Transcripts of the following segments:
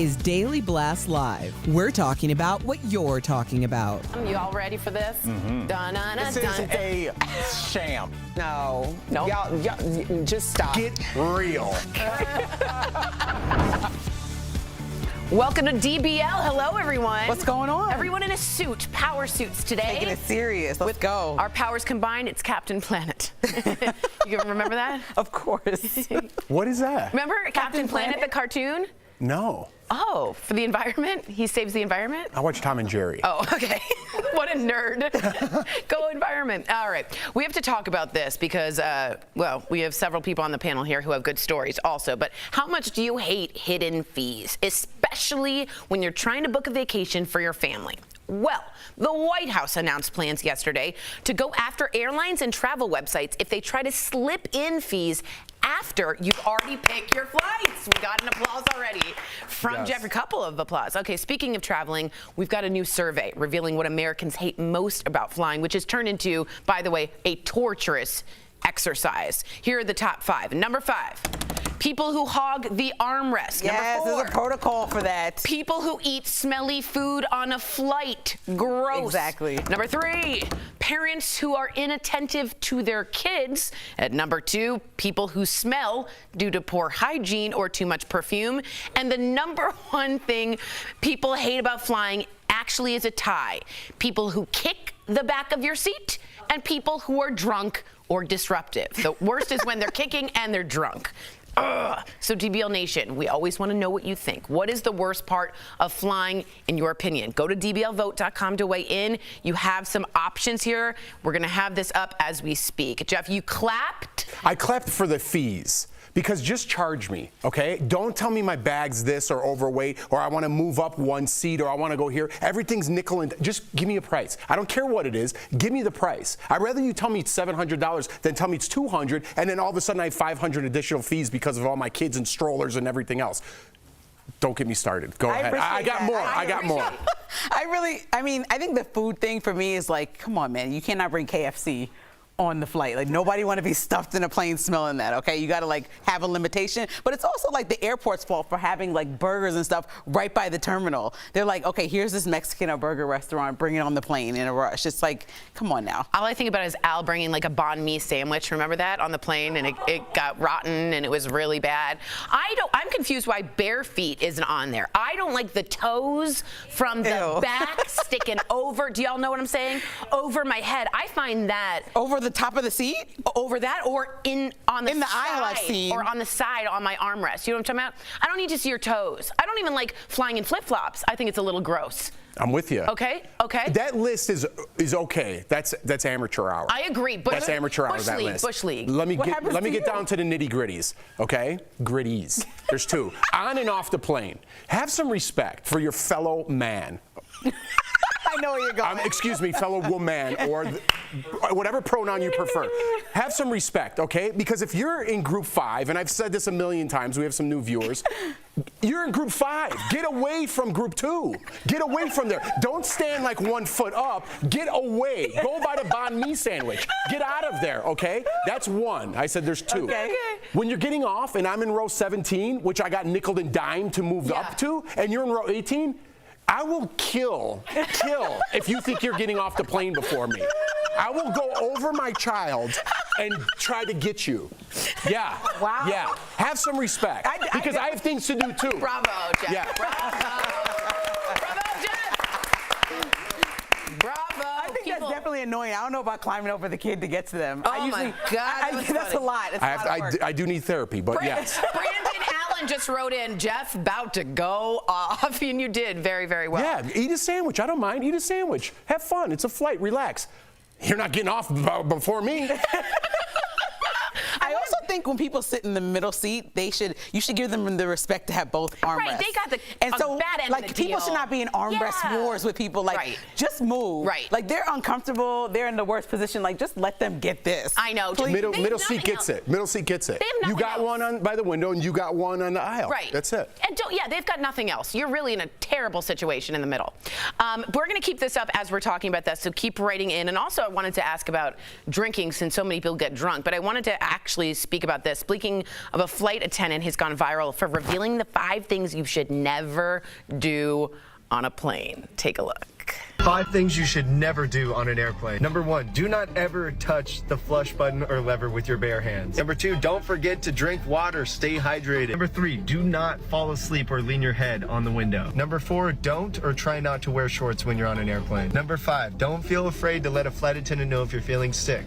is Daily Blast Live. We're talking about what you're talking about. You all ready for this? This is a sham. No. Nope. Y'all, just stop. Get real. Welcome to DBL. Hello, everyone. What's going on? Everyone in a suit, power suits today. Taking it serious. Let's go. Our powers combined, it's Captain Planet. You remember that? Of course. What is that? Remember Captain Planet, the cartoon? No. Oh, for the environment? He saves the environment? I watch Tom and Jerry. Oh, okay. What a nerd. Go environment. All right. We have to talk about this because, well, we have several people on the panel here who have good stories also. But how much do you hate hidden fees, especially when you're trying to book a vacation for your family? Well, the White House announced plans yesterday to go after airlines and travel websites if they try to slip in fees after you've already picked your flights. We got an applause already from Jeff, a couple of applause. Okay, speaking of traveling, we've got a new survey revealing what Americans hate most about flying, which has turned into, by the way, a torturous exercise. Here are the top 5. Number 5. People who hog the armrest. Yes, Number 4, there's a protocol for that. people who eat smelly food on a flight. Gross. Exactly. Number 3, parents who are inattentive to their kids. At number 2, people who smell due to poor hygiene or too much perfume. And the number 1 thing people hate about flying actually is a tie. People who kick the back of your seat and people who are drunk or disruptive. The worst is when they're kicking and they're drunk. Ugh. So DBL Nation, we always want to know what you think. What is the worst part of flying in your opinion? Go to dblvote.com to weigh in. You have some options here. We're going to have this up as we speak. Jeff, you clapped? I clapped for the fees. Because just charge me, okay? Don't tell me my bag's this or overweight or I want to move up one seat or I want to go here. Everything's nickel and just give me a price. I don't care what it is. Give me the price. I'd rather you tell me it's $700 than tell me it's $200 and then all of a sudden I have 500 additional fees because of all my kids and strollers and everything else. Don't get me started. Go ahead. I got more. I got more. I think the food thing for me is like, come on, man. You cannot bring KFC on the flight. Like, nobody want to be stuffed in a plane smelling that, okay? You got to, like, have a limitation. But it's also, like, the airport's fault for having, like, burgers and stuff right by the terminal. They're like, okay, here's this Mexican or burger restaurant, bring it on the plane in a rush. It's like, come on now. All I think about is Al bringing, like, a banh mi sandwich. Remember that? On the plane, and it got rotten, and it was really bad. I'm confused why bare feet isn't on there. I don't like the toes from the back sticking over. Do y'all know what I'm saying? Over my head. I find that... Over the top of the seat? Over that or on the aisle I've seen. Or on the side on my armrest. You know what I'm talking about? I don't need to see your toes. I don't even like flying in flip-flops. I think it's a little gross. I'm with you. Okay. That list is okay. That's amateur hour. I agree. But that's amateur hour. That list. Bush League. Let me get down to the nitty-gritties. Okay, gritties. There's 2. On and off the plane. Have some respect for your fellow man. I know where you're going. Excuse me, fellow woman, or whatever pronoun you prefer. Have some respect, okay? Because if you're in group 5, and I've said this a million times, we have some new viewers, you're in group 5. Get away from group 2. Get away from there. Don't stand like 1 foot up. Get away. Go buy the banh mi sandwich. Get out of there, okay? That's 1. I said there's 2. Okay. When you're getting off, and I'm in row 17, which I got nickeled and dimed to move up to, and you're in row 18, I will kill if you think you're getting off the plane before me. I will go over my child and try to get you. Yeah. Wow. Yeah. Have some respect because I have things to do too. Bravo, Jeff. Yeah. Bravo, Jeff. Bravo. I think that's definitely annoying. I don't know about climbing over the kid to get to them. Oh my God. That's a lot. It's a lot of work. I do need therapy, but yes. Brandon Allen just wrote in, Jeff, about to go off, and you did very, very well. Yeah, eat a sandwich. I don't mind. Eat a sandwich. Have fun. It's a flight. Relax. You're not getting off before me. I also think when people sit in the middle seat, you should give them the respect to have both armrests. Right, they got the bad end like of the people deal. should not be in armrest wars with people. Like, just move. Right. Like, they're uncomfortable. They're in the worst position. Like, just let them get this. I know. Middle seat gets it. Middle seat gets it. You got one by the window, and you got one on the aisle. Right. That's it. And they've got nothing else. You're really in a terrible situation in the middle. We're going to keep this up as we're talking about this, so keep writing in. And also, I wanted to ask about drinking, since so many people get drunk. But I wanted to actually speak week about this. Speaking of a flight attendant, he's gone viral for revealing the 5 things you should never do on a plane. Take a look. 5 things you should never do on an airplane. Number 1, do not ever touch the flush button or lever with your bare hands. Number 2, don't forget to drink water, stay hydrated. Number 3, do not fall asleep or lean your head on the window. Number 4, don't or try not to wear shorts when you're on an airplane. Number 5, don't feel afraid to let a flight attendant know if you're feeling sick.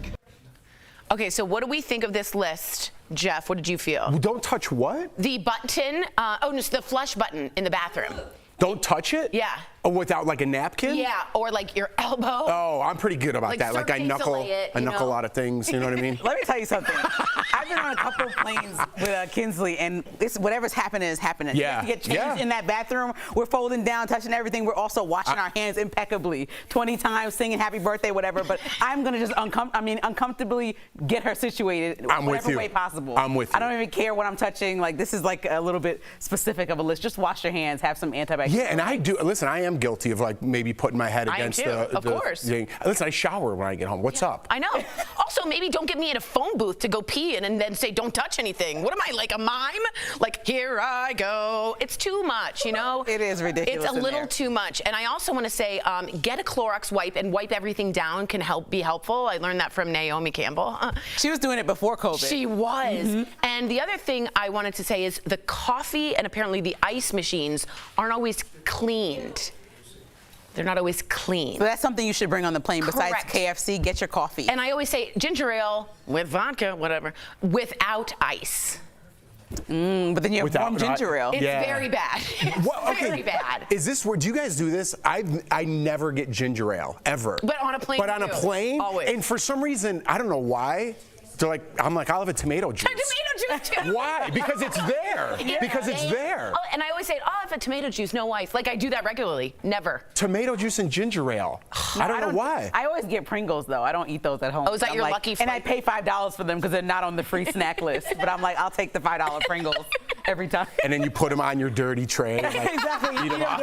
Okay, so what do we think of this list? Jeff, what did you feel? Don't touch what? The button, no, it's the flush button in the bathroom. Don't touch it? Yeah. Oh, without like a napkin? Yeah, or like your elbow. Oh, I'm pretty good about that. Like I knuckle a lot of things, you know what I mean? Let me tell you something. I've been on a couple of planes with Kinsley, and it's whatever's happening is happening. Yeah. We have to get changed in that bathroom. We're folding down, touching everything. We're also washing our hands impeccably 20 times, singing happy birthday, whatever. But I'm going to just uncomfortably get her situated whatever way possible. I'm with you. I don't even care what I'm touching. Like, this is like a little bit specific of a list. Just wash your hands, have some antibacterial. Yeah, and I do. Listen, I am guilty of like maybe putting my head against the course. thing. Listen, I shower when I get home. What's up? I know. Also, maybe don't get me in a phone booth to go pee in and then say don't touch anything. What am I, like a mime? Like, here I go. It's too much, you know? It is ridiculous. It's a little too much. And I also want to say, get a Clorox wipe and wipe everything down can be helpful. I learned that from Naomi Campbell. She was doing it before COVID. She was. And the other thing I wanted to say is the coffee and apparently the ice machines aren't always cleaned. They're not always clean. So that's something you should bring on the plane. Besides KFC, get your coffee. And I always say ginger ale with vodka, whatever, without ice. But then you have warm ginger ale. It's very bad. It's very bad. Is this where, do you guys do this? I never get ginger ale, ever. But on a plane, But on a plane? Always. And for some reason, I don't know why, I'm like, I'll have a tomato juice. Tomato juice too. Why? Because it's there. Because it's there. Oh, and I always say, I'll have a tomato juice, no ice. Like I do that regularly. Never. Tomato juice and ginger ale. I don't know why. I always get Pringles though. I don't eat those at home. Oh, is that your lucky And I pay $5 for them because they're not on the free snack list. But I'm like, I'll take the $5 Pringles every time. And then you put them on your dirty tray. Like, Exactly. eat 'em off.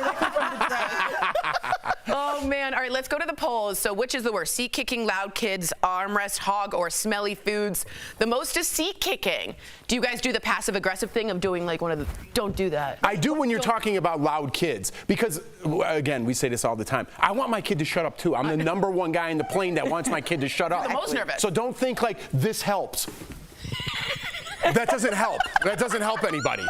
Oh man. All right, let's go to the polls. So which is the worst? Seat kicking, loud kids, armrest hog, or smelly foods? The most is seat kicking. Do you guys do the passive aggressive thing of doing like one of the, don't do that? I do when you're talking about loud kids because, again, we say this all the time. I want my kid to shut up too. I'm the #1 guy in the plane that wants my kid to shut up. You're the most nervous. So don't think like this helps. That doesn't help. That doesn't help anybody.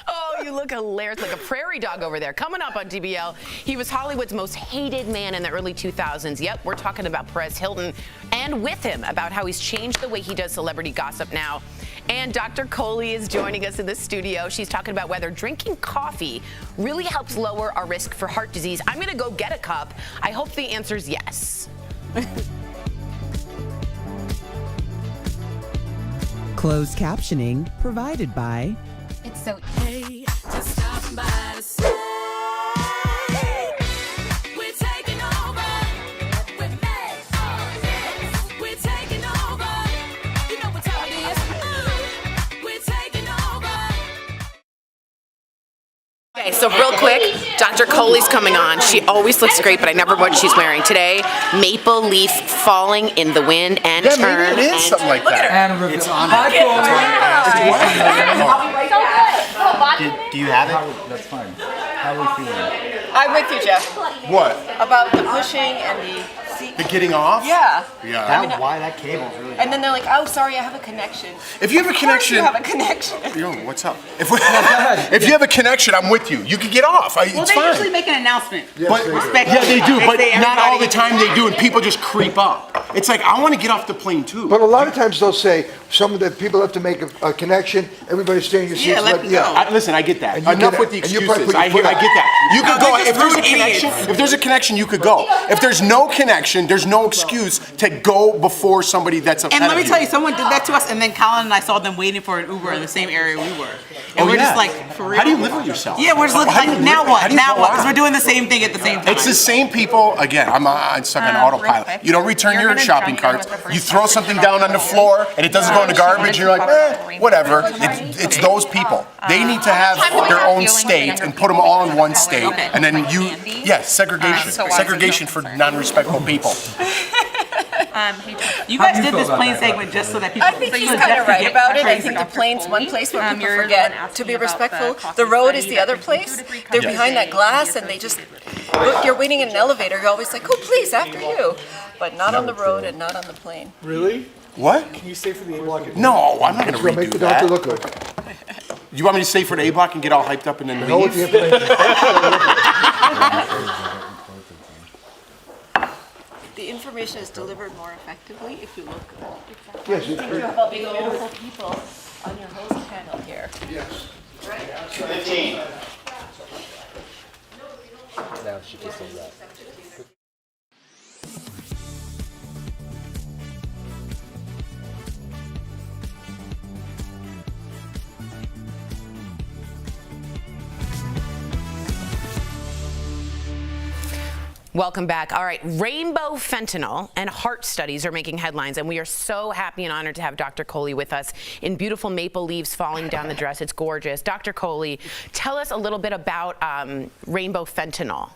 Oh, you look hilarious, like a prairie dog over there. Coming up on DBL, he was Hollywood's most hated man in the early 2000s. Yep, we're talking about Perez Hilton and with him about how he's changed the way he does celebrity gossip now. And Dr. Coley is joining us in the studio. She's talking about whether drinking coffee really helps lower our risk for heart disease. I'm going to go get a cup. I hope the answer is yes. Closed captioning provided by It's so just stopping by to say we're taking over. We're mad. We're taking over. You know what time it is. We're taking over. Okay, so real quick, Dr. Coley's coming on. She always looks great, but I never know what she's wearing. Today, maple leaf falling in the wind and turn. Maybe it is something like that. And it's on. Do you have it? That's fine. How are we feeling? I'm with you, Jeff, What? about the pushing and the seat. The getting off? Yeah. Yeah. Why that cable's really And then they're like, oh, sorry, I have a connection. If you have a Of course connection, you have a connection. yo, what's up? If you have a connection, I'm with you. You can get off. It's fine. make an announcement. But, Respect. yeah, they do, but say not all the everybody- time they do, and people just creep up. It's like, I want to get off the plane too. But a lot of times they'll say, some of the people have to make a connection, everybody stay in your seats. Yeah, let them go. Listen, I get that. And you Enough get with it. the And you probably excuses. put your I foot get that. You could go they're if there's a just rude connection. idiots. If there's a connection, you could go. If there's no connection, there's no excuse to go before somebody that's ahead And let of me tell you, someone did that to us, and then Colin and I saw them waiting for an Uber in the same area we were. And we're just like, for real? How do you live with yourself? Yeah, we're just looking How do like, you now live- what? how do you Now go what? Because on? we're doing the same thing at the same time. It's the same people. Again, I'm stuck on autopilot. You don't return your shopping carts. You throw something down on the floor, and it doesn't go in the garbage. You're like, whatever. It's those people. They need to have their own state and put them all in one state, and then segregation. Segregation for non-respectful people. Hey, Jeff. You guys did this plane segment just so that people. I think he's kind of right about it. I think the plane's one place where people forget to be respectful. The road is the other place. They're behind that glass and they just, look, you're waiting in an elevator, you're always like, oh, please, after you. But not on the road and not on the plane. Really? What? Can you stay for the A block? No, I'm not going to We'll make redo the doctor that. look good. You want me to stay for the A block and get all hyped up and then Know what leave? the information. The information is delivered more effectively if you look good. Yes, it's You have all these beautiful people on your host panel here. yes. 15. Now she just does that. Welcome back. All right, rainbow fentanyl and heart studies are making headlines, and we are so happy and honored to have Dr. Coley with us in beautiful maple leaves falling down the dress. It's gorgeous. Dr. Coley, tell us a little bit about rainbow fentanyl.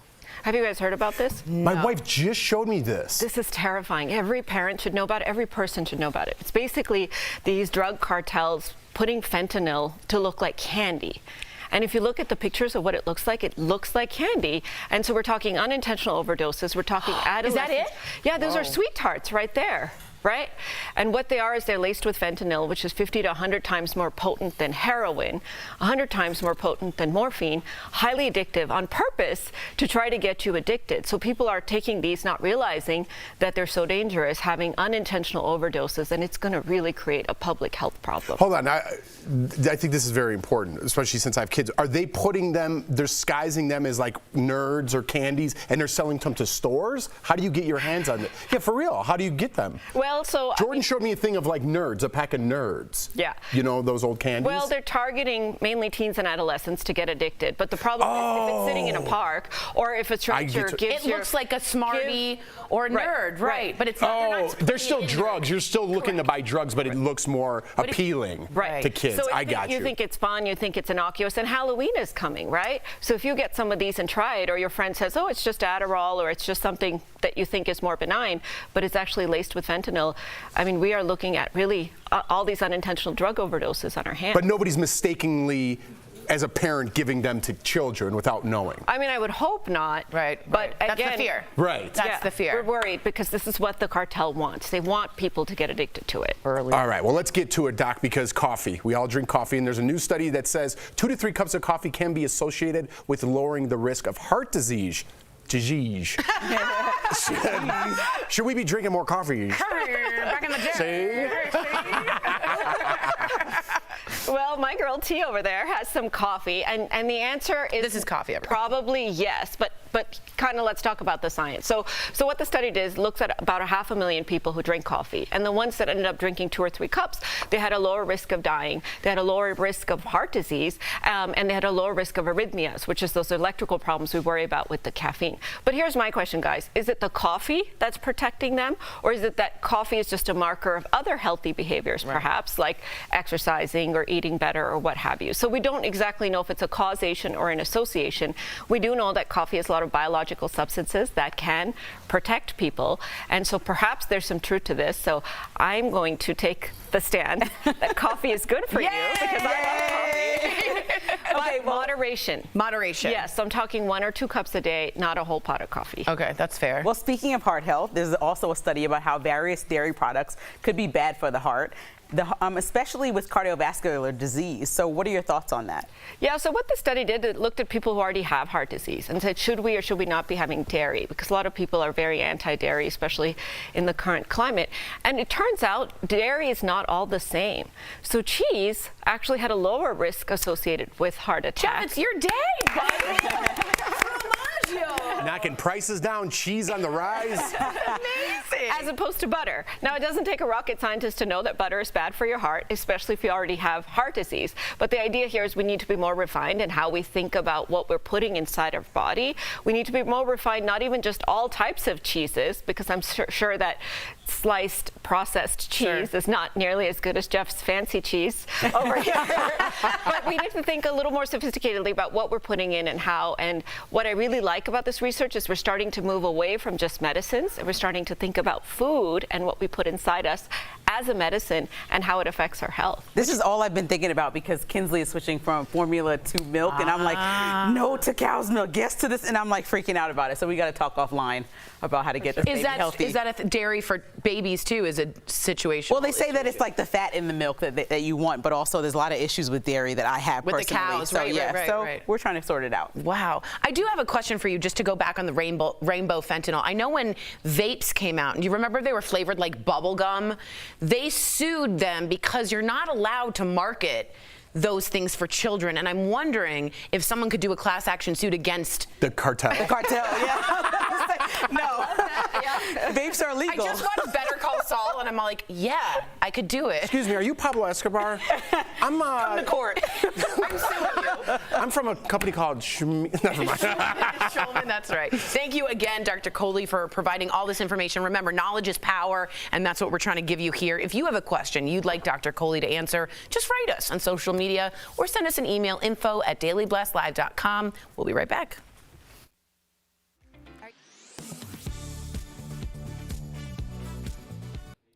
Have you guys heard about this? My wife just showed me this. This is terrifying. Every parent should know about it. Every person should know about it. It's basically these drug cartels putting fentanyl to look like candy. And if you look at the pictures of what it looks like candy. And so we're talking unintentional overdoses. We're talking adolescents. Is that it? Yeah, those are sweet tarts right there. Right? And what they are is they're laced with fentanyl, which is 50 to 100 times more potent than heroin, 100 times more potent than morphine, highly addictive on purpose to try to get you addicted. So people are taking these not realizing that they're so dangerous, having unintentional overdoses, and it's going to really create a public health problem. Hold on, I think this is very important, especially since I have kids. Are they putting them, they're disguising them as like nerds or candies, and they're selling them to stores? How do you get your hands on it? Yeah, for real, how do you get them? Well, so Jordan showed me a thing of like nerds, a pack of nerds. Yeah. You know, those old candies? Well, they're targeting mainly teens and adolescents to get addicted. But the problem is if it's sitting in a park or if a stranger gives it looks like a Smartie or a nerd, right? But it's not. They're still drugs. You're still looking to buy drugs, but it looks more appealing to kids. So I got you. You think it's fun, you think it's innocuous, and Halloween is coming, right? So if you get some of these and try it, or your friend says, oh, it's just Adderall, or it's just something that you think is more benign, but it's actually laced with fentanyl. I mean, we are looking at really all these unintentional drug overdoses on our hands. But nobody's mistakenly, as a parent, giving them to children without knowing. I mean, I would hope not. Right. But That's again, the fear. Right. That's the fear. We're worried because this is what the cartel wants. They want people to get addicted to it early. All right, well, let's get to it, Doc, because coffee. We all drink coffee, and there's a new study that says 2 to 3 cups of coffee can be associated with lowering the risk of heart disease. Should we be drinking more coffee? Back in the day. Well, my girl T over there has some coffee, and the answer is This is coffee, everyone. probably yes, but kind of let's talk about the science. So what the study did is looks at about 500,000 people who drink coffee, and the ones that ended up drinking 2 or 3 cups, they had a lower risk of dying, they had a lower risk of heart disease, and they had a lower risk of arrhythmias, which is those electrical problems we worry about with the caffeine. But here's my question, guys. Is it the coffee that's protecting them, or is it that coffee is just a marker of other healthy behaviors, perhaps, like exercising or eating better or what have you? So we don't exactly know if it's a causation or an association. We do know that coffee has a lot of biological substances that can protect people, and so perhaps there's some truth to this. So I'm going to take the stand that coffee is good for you because I love coffee. But moderation. Moderation. Yes, I'm talking 1 or 2 cups a day, not a whole pot of coffee. Okay, that's fair. Well, speaking of heart health, there's also a study about how various dairy products could be bad for the heart, especially with cardiovascular disease. So what are your thoughts on that? Yeah, so what the study did, it looked at people who already have heart disease and said, should we or should we not be having dairy? Because a lot of people are very anti-dairy, especially in the current climate. And it turns out dairy is not all the same. So cheese actually had a lower risk associated with heart attack. Jeff, it's your day, buddy. Knocking prices down, cheese on the rise. Amazing. As opposed to butter. Now, it doesn't take a rocket scientist to know that butter is bad for your heart, especially if you already have heart disease. But the idea here is we need to be more refined in how we think about what we're putting inside our body. We need to be more refined, not even just all types of cheeses, because I'm sure that sliced processed cheese is not nearly as good as Jeff's fancy cheese over here. But we need to think a little more sophisticatedly about what we're putting in and how. And what I really like about this research research is we're starting to move away from just medicines, and we're starting to think about food and what we put inside us as a medicine and how it affects our health. This is all I've been thinking about because Kinsley is switching from formula to milk, and I'm like, no to cow's milk, yes to this, and I'm like freaking out about it. So we got to talk offline about how to get this baby healthy. Is that a dairy for babies too? Is a situation? Well, they say that it's like the fat in the milk that you want, but also there's a lot of issues with dairy that I have with personally. the cows, so right, yeah, right, so right. we're trying to sort it out. Wow. I do have a question for you, just to go back on the rainbow fentanyl. I know when vapes came out, and you remember they were flavored like bubble gum, they sued them because you're not allowed to market those things for children, and I'm wondering if someone could do a class action suit against The cartel. The cartel, yeah. No, vapes are illegal. I just watched Better Call Saul, and I'm like, yeah, I could do it. Excuse me, are you Pablo Escobar? Come to court. I'm suing you. I'm from a company called Never mind. Shulman, that's right. Thank you again, Dr. Coley, for providing all this information. Remember, knowledge is power, and that's what we're trying to give you here. If you have a question you'd like Dr. Coley to answer, just write us on social media or send us an email, info@dailyblastlive.com. We'll be right back.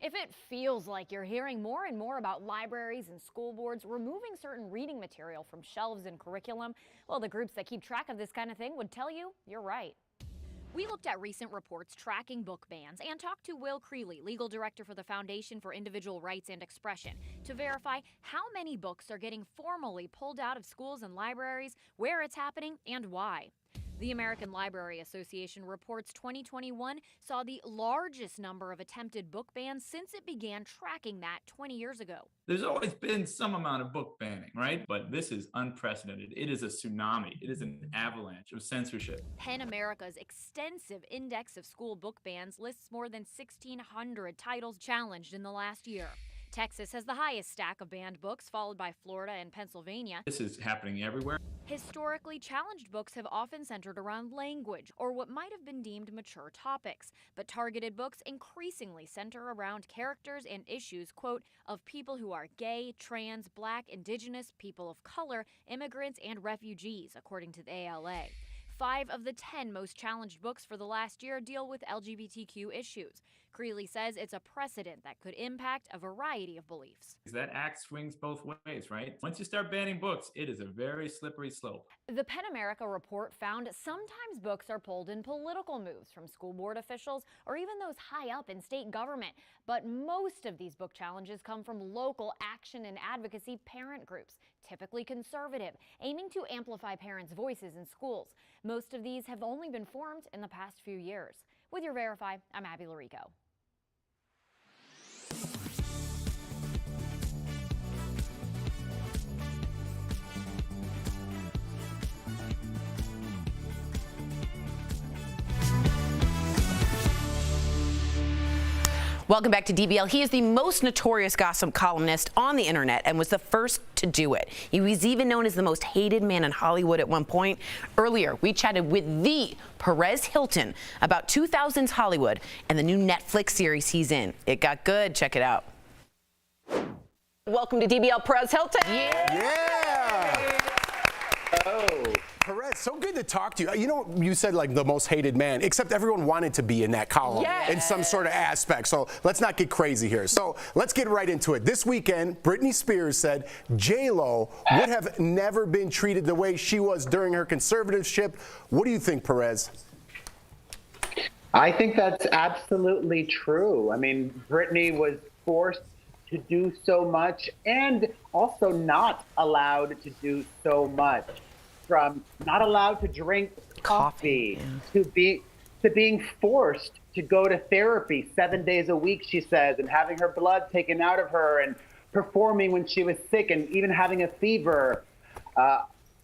If it feels like you're hearing more and more about libraries and school boards removing certain reading material from shelves and curriculum, well, the groups that keep track of this kind of thing would tell you you're right. We looked at recent reports tracking book bans and talked to Will Creeley, legal director for the Foundation for Individual Rights and Expression, to verify how many books are getting formally pulled out of schools and libraries, where it's happening, and why. The American Library Association reports 2021 saw the largest number of attempted book bans since it began tracking that 20 years ago. There's always been some amount of book banning, right? But this is unprecedented. It is a tsunami. It is an avalanche of censorship. PEN America's extensive index of school book bans lists more than 1,600 titles challenged in the last year. Texas has the highest stack of banned books, followed by Florida and Pennsylvania. This is happening everywhere. Historically, challenged books have often centered around language or what might have been deemed mature topics, but targeted books increasingly center around characters and issues, quote, of people who are gay, trans, black, indigenous, people of color, immigrants, and refugees, according to the ALA. 5 of the 10 most challenged books for the last year deal with LGBTQ issues. Creeley says it's a precedent that could impact a variety of beliefs. That axe swings both ways, right? Once you start banning books, it is a very slippery slope. The PEN America report found sometimes books are pulled in political moves from school board officials or even those high up in state government. But most of these book challenges come from local action and advocacy parent groups, typically conservative, aiming to amplify parents' voices in schools. Most of these have only been formed in the past few years. With your Verify, I'm Abby Larico. Welcome back to DBL. He is the most notorious gossip columnist on the internet and was the first to do it. He was even known as the most hated man in Hollywood at one point. Earlier, we chatted with the Perez Hilton about 2000s Hollywood and the new Netflix series he's in. It got good. Check it out. Welcome to DBL, Perez Hilton. Yeah. Oh. Perez, so good to talk to you. You know, you said like the most hated man, except everyone wanted to be in that column in some sort of aspect. So let's not get crazy here. So let's get right into it. This weekend, Britney Spears said J-Lo would have never been treated the way she was during her conservatorship. What do you think, Perez? I think that's absolutely true. I mean, Britney was forced to do so much and also not allowed to do so much. From not allowed to drink coffee to being forced to go to therapy 7 days a week, she says, and having her blood taken out of her and performing when she was sick and even having a fever.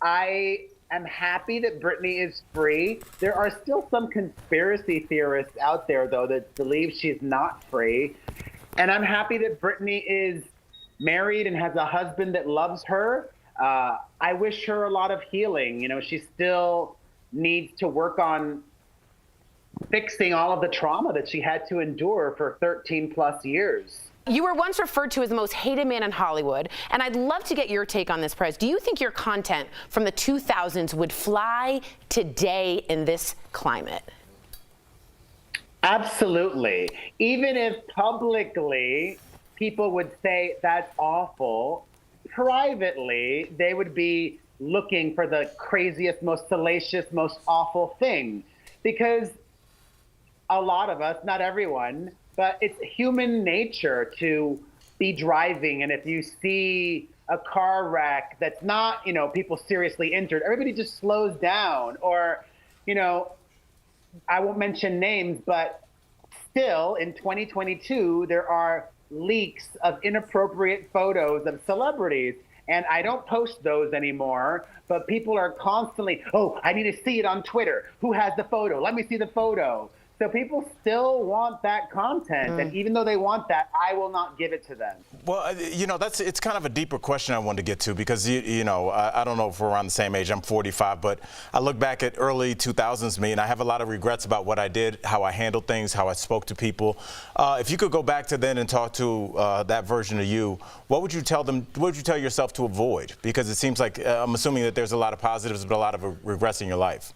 I am happy that Britney is free. There are still some conspiracy theorists out there, though, that believe she's not free. And I'm happy that Britney is married and has a husband that loves her. I wish her a lot of healing. You know, she still needs to work on fixing all of the trauma that she had to endure for 13 plus years. You were once referred to as the most hated man in Hollywood, and I'd love to get your take on this, Perez. Do you think your content from the 2000s would fly today in this climate? Absolutely. Even if publicly people would say that's awful, privately they would be looking for the craziest, most salacious, most awful thing. Because a lot of us, not everyone, but it's human nature to be driving, and if you see a car wreck that's not, people seriously injured, everybody just slows down. Or, I won't mention names, but still in 2022, there are leaks of inappropriate photos of celebrities. And I don't post those anymore, but people are constantly, oh, I need to see it on Twitter. Who has the photo? Let me see the photo. So people still want that content, and even though they want that, I will not give it to them. Well, it's kind of a deeper question I wanted to get to, because I don't know if we're around the same age. I'm 45, but I look back at early 2000s me, and I have a lot of regrets about what I did, how I handled things, how I spoke to people. If you could go back to then and talk to that version of you, what would you tell them? What would you tell yourself to avoid? Because it seems like I'm assuming that there's a lot of positives, but a lot of regrets in your life.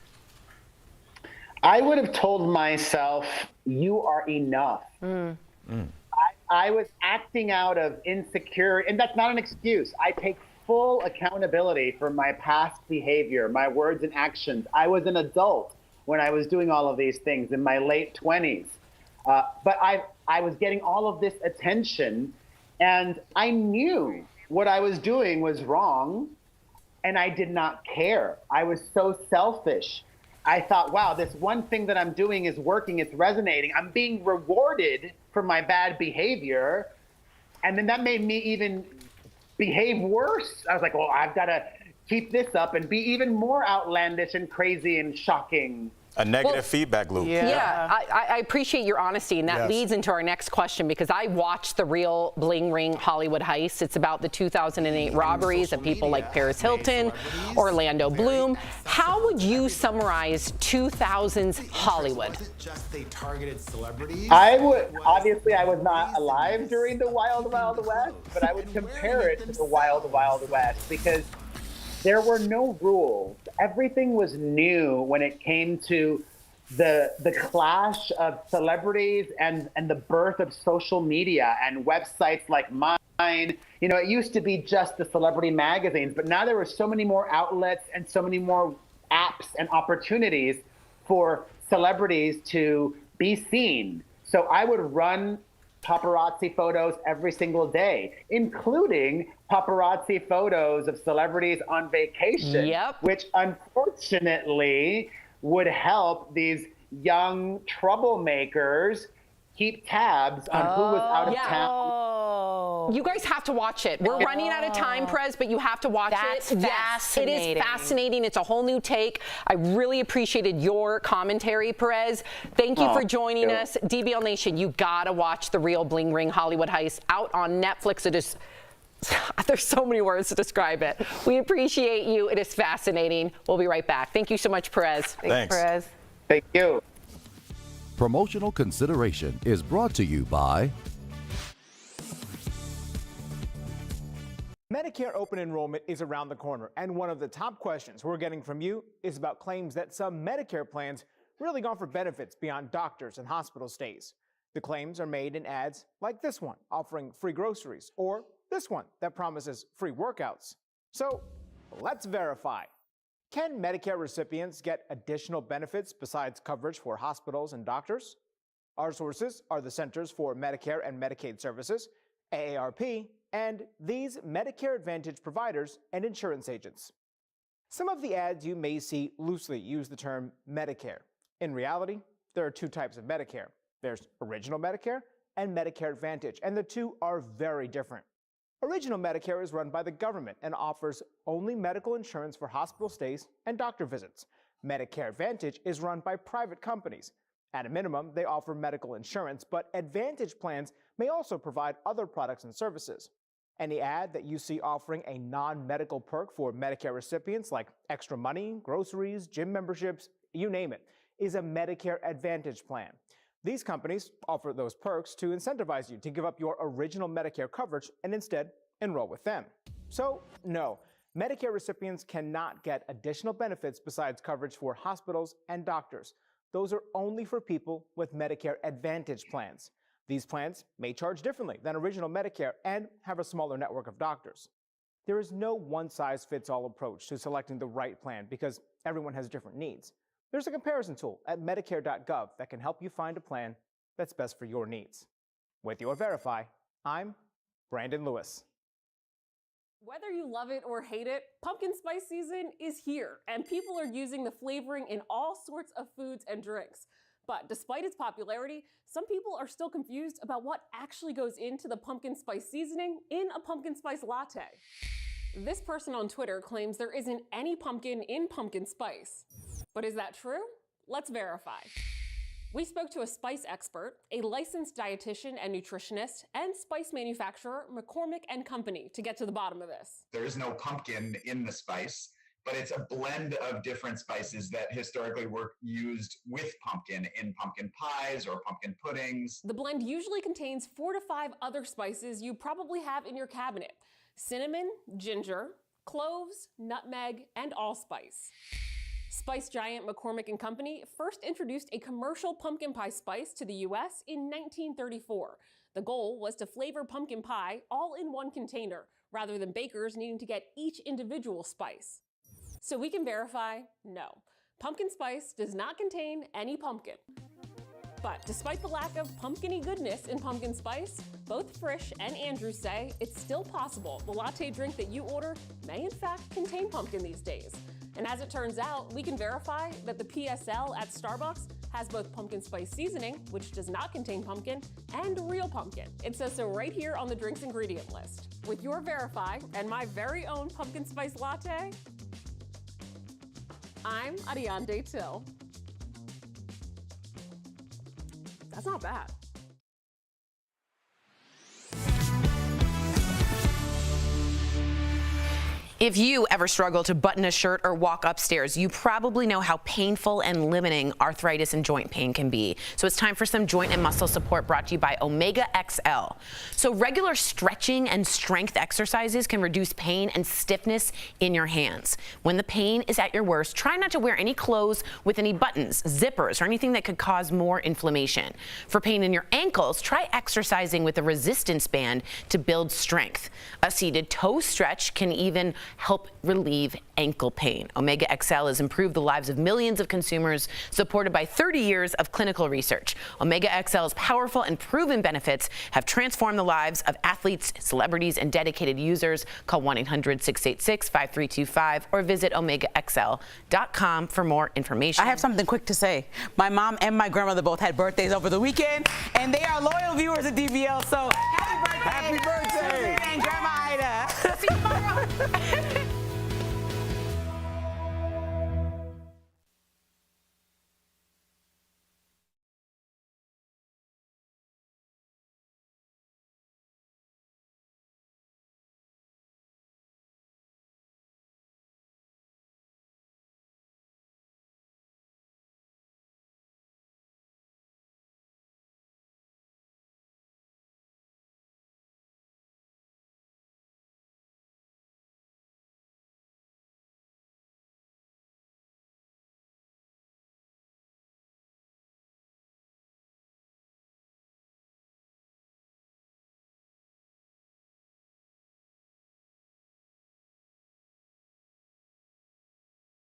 I would have told myself, you are enough. I was acting out of insecurity, and that's not an excuse. I take full accountability for my past behavior, my words and actions. I was an adult when I was doing all of these things in my late 20s. But I was getting all of this attention, and I knew what I was doing was wrong, and I did not care. I was so selfish. I thought, wow, this one thing that I'm doing is working, it's resonating. I'm being rewarded for my bad behavior. And then that made me even behave worse. I was like, well, I've got to keep this up and be even more outlandish and crazy and shocking. A negative feedback loop. Yeah, I appreciate your honesty, and that leads into our next question, because I watched the real Bling Ring Hollywood heist. It's about the 2008 robberies of people like Perez Hilton, Orlando Bloom. How would you summarize 2000s Hollywood? I would, obviously I was not alive during the Wild Wild West, but I would compare it to the Wild Wild West, because there were no rules. Everything was new when it came to the clash of celebrities and the birth of social media and websites like mine. It used to be just the celebrity magazines, but now there were so many more outlets and so many more apps and opportunities for celebrities to be seen. So I would run paparazzi photos every single day, including paparazzi photos of celebrities on vacation, which unfortunately would help these young troublemakers keep tabs on who was out of town. You guys have to watch it. We're running out of time, Perez, but you have to watch That's it. fascinating. It is fascinating. It's a whole new take. I really appreciated your commentary, Perez. Thank you for joining us. DBL Nation, you gotta watch The Real Bling Ring Hollywood Heist, out on Netflix. It is, there's so many words to describe it. We appreciate you. It is fascinating. We'll be right back. Thank you so much, Perez. Thanks. Perez. Thank you. Promotional consideration is brought to you by Medicare open enrollment is around the corner, and one of the top questions we're getting from you is about claims that some Medicare plans really offer benefits beyond doctors and hospital stays. The claims are made in ads like this one, offering free groceries, or this one that promises free workouts. So let's verify. Can Medicare recipients get additional benefits besides coverage for hospitals and doctors? Our sources are the Centers for Medicare and Medicaid Services, AARP, and these Medicare Advantage providers and insurance agents. Some of the ads you may see loosely use the term Medicare. In reality, there are two types of Medicare. There's Original Medicare and Medicare Advantage, and the two are very different. Original Medicare is run by the government and offers only medical insurance for hospital stays and doctor visits. Medicare Advantage is run by private companies. At a minimum, they offer medical insurance, but Advantage plans may also provide other products and services. Any ad that you see offering a non-medical perk for Medicare recipients, like extra money, groceries, gym memberships, you name it, is a Medicare Advantage plan. These companies offer those perks to incentivize you to give up your original Medicare coverage and instead enroll with them. So, no, Medicare recipients cannot get additional benefits besides coverage for hospitals and doctors. Those are only for people with Medicare Advantage plans. These plans may charge differently than original Medicare and have a smaller network of doctors. There is no one-size-fits-all approach to selecting the right plan because everyone has different needs. There's a comparison tool at Medicare.gov that can help you find a plan that's best for your needs. With your Verify, I'm Brandon Lewis. Whether you love it or hate it, pumpkin spice season is here, and people are using the flavoring in all sorts of foods and drinks. But despite its popularity, some people are still confused about what actually goes into the pumpkin spice seasoning in a pumpkin spice latte. This person on Twitter claims there isn't any pumpkin in pumpkin spice. But is that true? Let's verify. We spoke to a spice expert, a licensed dietitian and nutritionist, and spice manufacturer McCormick & Company to get to the bottom of this. There is no pumpkin in the spice, but it's a blend of different spices that historically were used with pumpkin in pumpkin pies or pumpkin puddings. The blend usually contains 4 to 5 other spices you probably have in your cabinet: cinnamon, ginger, cloves, nutmeg, and allspice. Spice giant McCormick & Company first introduced a commercial pumpkin pie spice to the US in 1934. The goal was to flavor pumpkin pie all in one container, rather than bakers needing to get each individual spice. So we can verify, no, pumpkin spice does not contain any pumpkin. But despite the lack of pumpkin-y goodness in pumpkin spice, both Frisch and Andrew say it's still possible the latte drink that you order may in fact contain pumpkin these days. And as it turns out, we can verify that the PSL at Starbucks has both pumpkin spice seasoning, which does not contain pumpkin, and real pumpkin. It says so right here on the drink's ingredient list. With your Verify and my very own pumpkin spice latte, I'm Ariane Till. That's not bad. If you ever struggle to button a shirt or walk upstairs, you probably know how painful and limiting arthritis and joint pain can be. So it's time for some joint and muscle support brought to you by Omega XL. So regular stretching and strength exercises can reduce pain and stiffness in your hands. When the pain is at your worst, try not to wear any clothes with any buttons, zippers, or anything that could cause more inflammation. For pain in your ankles, try exercising with a resistance band to build strength. A seated toe stretch can even help relieve ankle pain. Omega XL has improved the lives of millions of consumers, supported by 30 years of clinical research. Omega XL's powerful and proven benefits have transformed the lives of athletes, celebrities, and dedicated users. Call 1-800-686-5325 or visit OmegaXL.com for more information. I have something quick to say. My mom and my grandmother both had birthdays over the weekend, and they are loyal viewers of DBL, so happy birthday! Happy birthday! Susan and Grandma Ida. See you tomorrow.